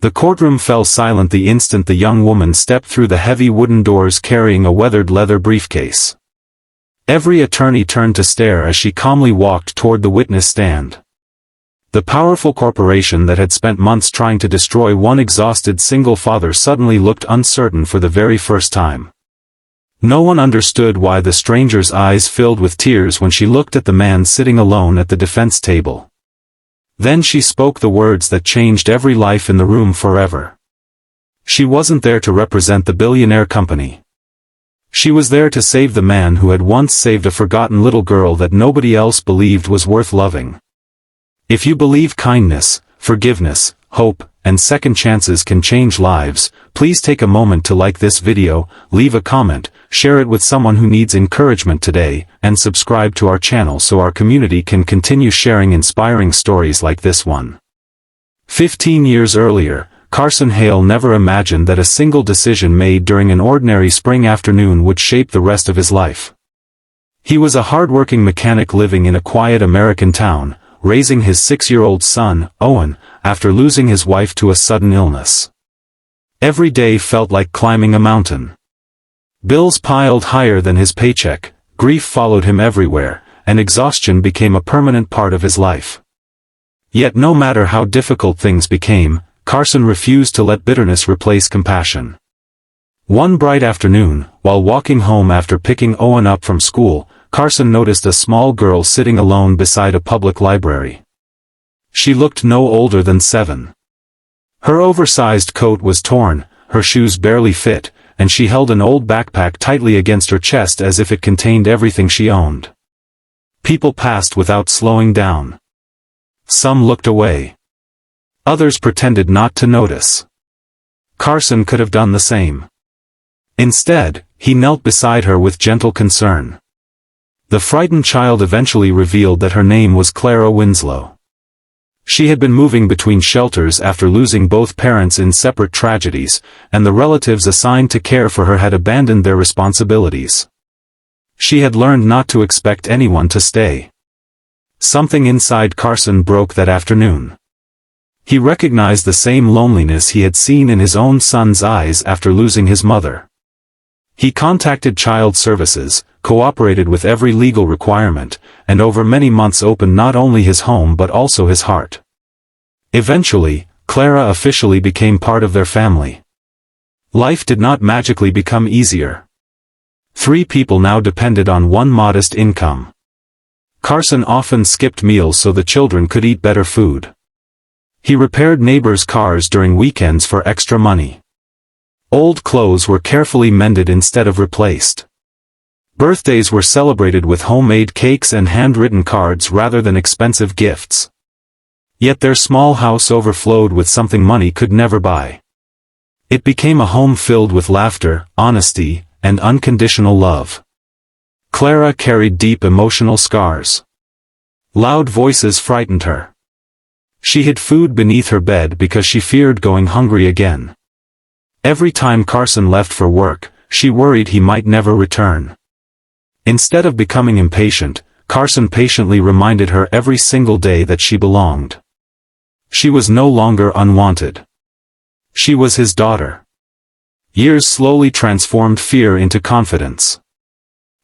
The courtroom fell silent the instant the young woman stepped through the heavy wooden doors carrying a weathered leather briefcase. Every attorney turned to stare as she calmly walked toward the witness stand. The powerful corporation that had spent months trying to destroy one exhausted single father suddenly looked uncertain for the very first time. No one understood why the stranger's eyes filled with tears when she looked at the man sitting alone at the defense table. Then she spoke the words that changed every life in the room forever. She wasn't there to represent the billionaire company. She was there to save the man who had once saved a forgotten little girl that nobody else believed was worth loving. If you believe kindness, forgiveness, hope, and second chances can change lives, please take a moment to like this video, leave a comment, share it with someone who needs encouragement today, and subscribe to our channel so our community can continue sharing inspiring stories like this one. 15 years earlier, Carson Hale never imagined that a single decision made during an ordinary spring afternoon would shape the rest of his life. He was a hardworking mechanic living in a quiet American town, raising his 6-year-old son, Owen, after losing his wife to a sudden illness. Every day felt like climbing a mountain. Bills piled higher than his paycheck, grief followed him everywhere, and exhaustion became a permanent part of his life. Yet no matter how difficult things became, Carson refused to let bitterness replace compassion. One bright afternoon, while walking home after picking Owen up from school, Carson noticed a small girl sitting alone beside a public library. She looked no older than 7. Her oversized coat was torn, her shoes barely fit, and she held an old backpack tightly against her chest as if it contained everything she owned. People passed without slowing down. Some looked away. Others pretended not to notice. Carson could have done the same. Instead, he knelt beside her with gentle concern. The frightened child eventually revealed that her name was Clara Winslow. She had been moving between shelters after losing both parents in separate tragedies, and the relatives assigned to care for her had abandoned their responsibilities. She had learned not to expect anyone to stay. Something inside Carson broke that afternoon. He recognized the same loneliness he had seen in his own son's eyes after losing his mother. He contacted Child Services, cooperated with every legal requirement, and over many months opened not only his home but also his heart. Eventually, Clara officially became part of their family. Life did not magically become easier. 3 people now depended on one modest income. Carson often skipped meals so the children could eat better food. He repaired neighbors' cars during weekends for extra money. Old clothes were carefully mended instead of replaced. Birthdays were celebrated with homemade cakes and handwritten cards rather than expensive gifts. Yet their small house overflowed with something money could never buy. It became a home filled with laughter, honesty, and unconditional love. Clara carried deep emotional scars. Loud voices frightened her. She hid food beneath her bed because she feared going hungry again. Every time Carson left for work, she worried he might never return. Instead of becoming impatient, Carson patiently reminded her every single day that she belonged. She was no longer unwanted. She was his daughter. Years slowly transformed fear into confidence.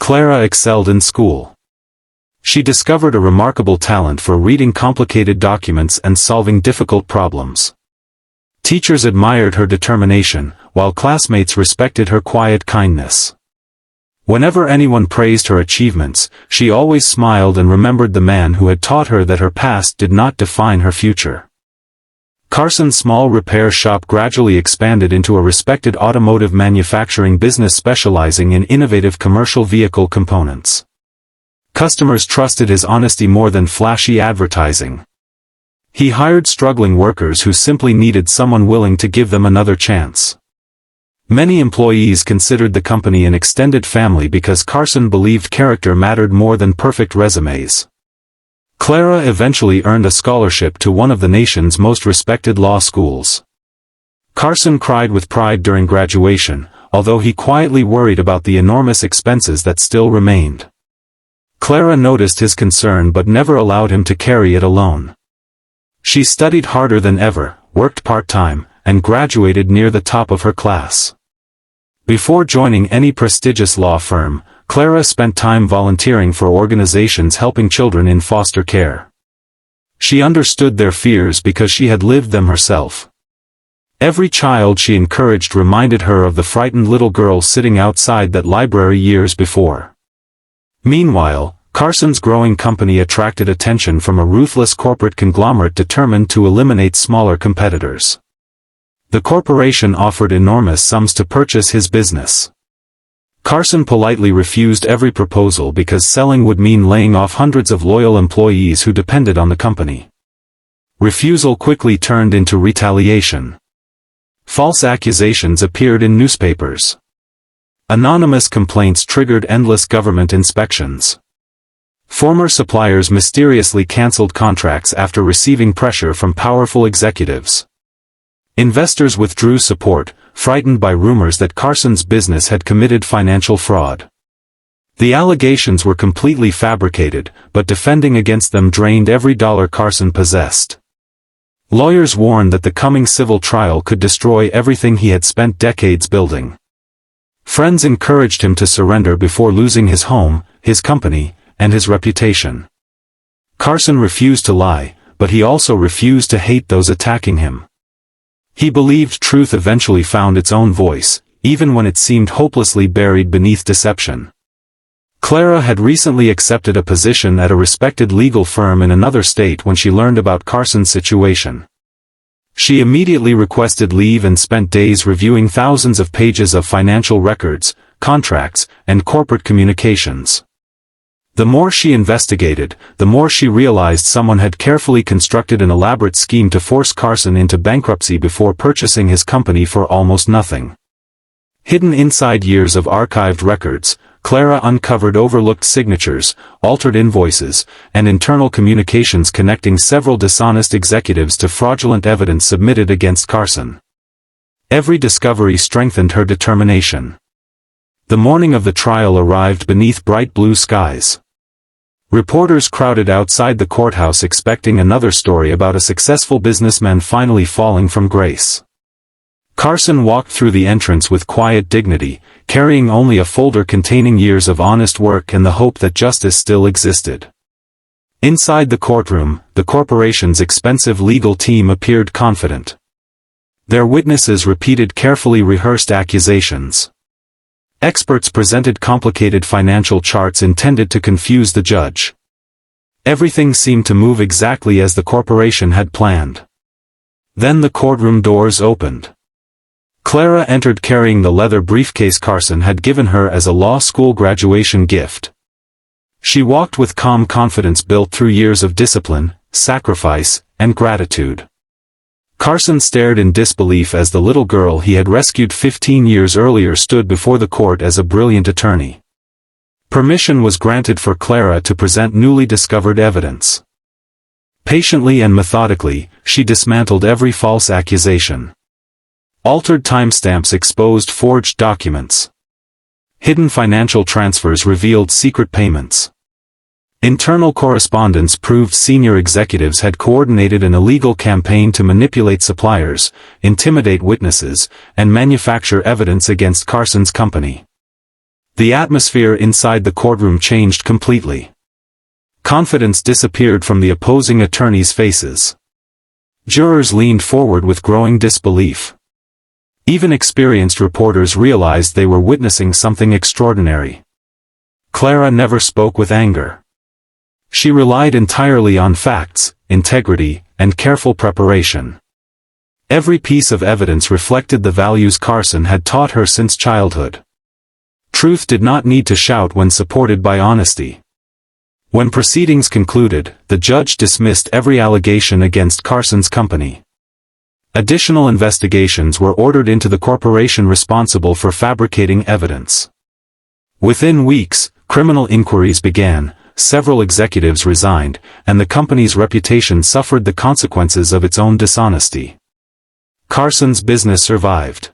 Clara excelled in school. She discovered a remarkable talent for reading complicated documents and solving difficult problems. Teachers admired her determination, while classmates respected her quiet kindness. Whenever anyone praised her achievements, she always smiled and remembered the man who had taught her that her past did not define her future. Carson's small repair shop gradually expanded into a respected automotive manufacturing business specializing in innovative commercial vehicle components. Customers trusted his honesty more than flashy advertising. He hired struggling workers who simply needed someone willing to give them another chance. Many employees considered the company an extended family because Carson believed character mattered more than perfect resumes. Clara eventually earned a scholarship to one of the nation's most respected law schools. Carson cried with pride during graduation, although he quietly worried about the enormous expenses that still remained. Clara noticed his concern but never allowed him to carry it alone. She studied harder than ever, worked part-time, and graduated near the top of her class. Before joining any prestigious law firm, Clara spent time volunteering for organizations helping children in foster care. She understood their fears because she had lived them herself. Every child she encouraged reminded her of the frightened little girl sitting outside that library years before. Meanwhile, Carson's growing company attracted attention from a ruthless corporate conglomerate determined to eliminate smaller competitors. The corporation offered enormous sums to purchase his business. Carson politely refused every proposal because selling would mean laying off hundreds of loyal employees who depended on the company. Refusal quickly turned into retaliation. False accusations appeared in newspapers. Anonymous complaints triggered endless government inspections. Former suppliers mysteriously canceled contracts after receiving pressure from powerful executives. Investors withdrew support, frightened by rumors that Carson's business had committed financial fraud. The allegations were completely fabricated, but defending against them drained every dollar Carson possessed. Lawyers warned that the coming civil trial could destroy everything he had spent decades building. Friends encouraged him to surrender before losing his home, his company, and his reputation. Carson refused to lie, but he also refused to hate those attacking him. He believed truth eventually found its own voice, even when it seemed hopelessly buried beneath deception. Clara had recently accepted a position at a respected legal firm in another state when she learned about Carson's situation. She immediately requested leave and spent days reviewing thousands of pages of financial records, contracts, and corporate communications. The more she investigated, the more she realized someone had carefully constructed an elaborate scheme to force Carson into bankruptcy before purchasing his company for almost nothing. Hidden inside years of archived records, Clara uncovered overlooked signatures, altered invoices, and internal communications connecting several dishonest executives to fraudulent evidence submitted against Carson. Every discovery strengthened her determination. The morning of the trial arrived beneath bright blue skies. Reporters crowded outside the courthouse expecting another story about a successful businessman finally falling from grace. Carson walked through the entrance with quiet dignity, carrying only a folder containing years of honest work and the hope that justice still existed. Inside the courtroom, the corporation's expensive legal team appeared confident. Their witnesses repeated carefully rehearsed accusations. Experts presented complicated financial charts intended to confuse the judge. Everything seemed to move exactly as the corporation had planned. Then the courtroom doors opened. Clara entered carrying the leather briefcase Carson had given her as a law school graduation gift. She walked with calm confidence built through years of discipline, sacrifice, and gratitude. Carson stared in disbelief as the little girl he had rescued 15 years earlier stood before the court as a brilliant attorney. Permission was granted for Clara to present newly discovered evidence. Patiently and methodically, she dismantled every false accusation. Altered timestamps exposed forged documents. Hidden financial transfers revealed secret payments. Internal correspondence proved senior executives had coordinated an illegal campaign to manipulate suppliers, intimidate witnesses, and manufacture evidence against Carson's company. The atmosphere inside the courtroom changed completely. Confidence disappeared from the opposing attorneys' faces. Jurors leaned forward with growing disbelief. Even experienced reporters realized they were witnessing something extraordinary. Clara never spoke with anger. She relied entirely on facts, integrity, and careful preparation. Every piece of evidence reflected the values Carson had taught her since childhood. Truth did not need to shout when supported by honesty. When proceedings concluded, the judge dismissed every allegation against Carson's company. Additional investigations were ordered into the corporation responsible for fabricating evidence. Within weeks, criminal inquiries began. Several executives resigned, and the company's reputation suffered the consequences of its own dishonesty. Carson's business survived.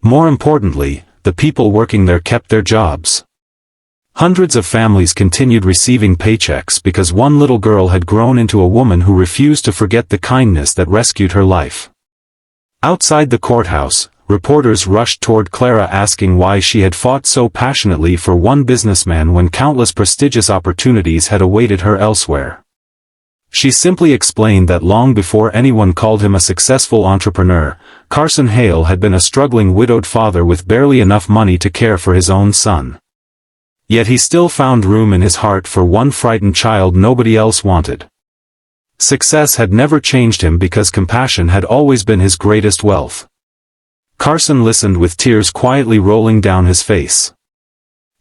More importantly, the people working there kept their jobs. Hundreds of families continued receiving paychecks because one little girl had grown into a woman who refused to forget the kindness that rescued her life. Outside the courthouse, reporters rushed toward Clara asking why she had fought so passionately for one businessman when countless prestigious opportunities had awaited her elsewhere. She simply explained that long before anyone called him a successful entrepreneur, Carson Hale had been a struggling widowed father with barely enough money to care for his own son. Yet he still found room in his heart for one frightened child nobody else wanted. Success had never changed him because compassion had always been his greatest wealth. Carson listened with tears quietly rolling down his face.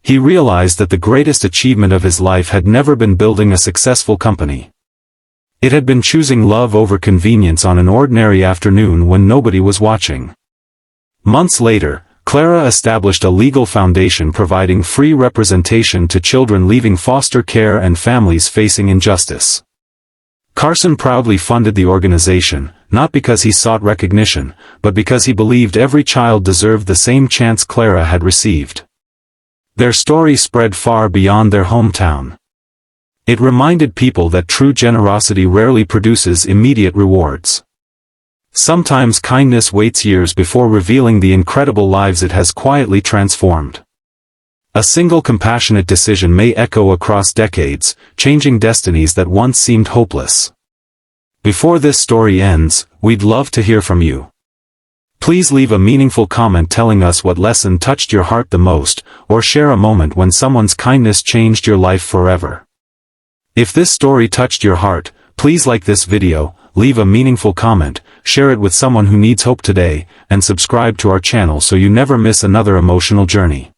He realized that the greatest achievement of his life had never been building a successful company. It had been choosing love over convenience on an ordinary afternoon when nobody was watching. Months later, Clara established a legal foundation providing free representation to children leaving foster care and families facing injustice. Carson proudly funded the organization, not because he sought recognition, but because he believed every child deserved the same chance Clara had received. Their story spread far beyond their hometown. It reminded people that true generosity rarely produces immediate rewards. Sometimes kindness waits years before revealing the incredible lives it has quietly transformed. A single compassionate decision may echo across decades, changing destinies that once seemed hopeless. Before this story ends, we'd love to hear from you. Please leave a meaningful comment telling us what lesson touched your heart the most, or share a moment when someone's kindness changed your life forever. If this story touched your heart, please like this video, leave a meaningful comment, share it with someone who needs hope today, and subscribe to our channel so you never miss another emotional journey.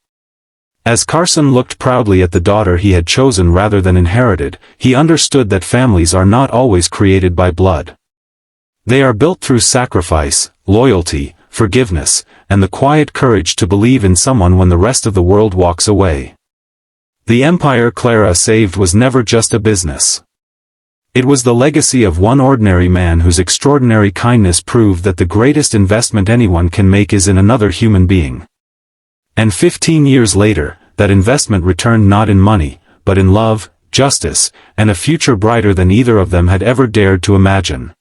As Carson looked proudly at the daughter he had chosen rather than inherited, he understood that families are not always created by blood. They are built through sacrifice, loyalty, forgiveness, and the quiet courage to believe in someone when the rest of the world walks away. The empire Clara saved was never just a business. It was the legacy of one ordinary man whose extraordinary kindness proved that the greatest investment anyone can make is in another human being. And 15 years later, that investment returned not in money, but in love, justice, and a future brighter than either of them had ever dared to imagine.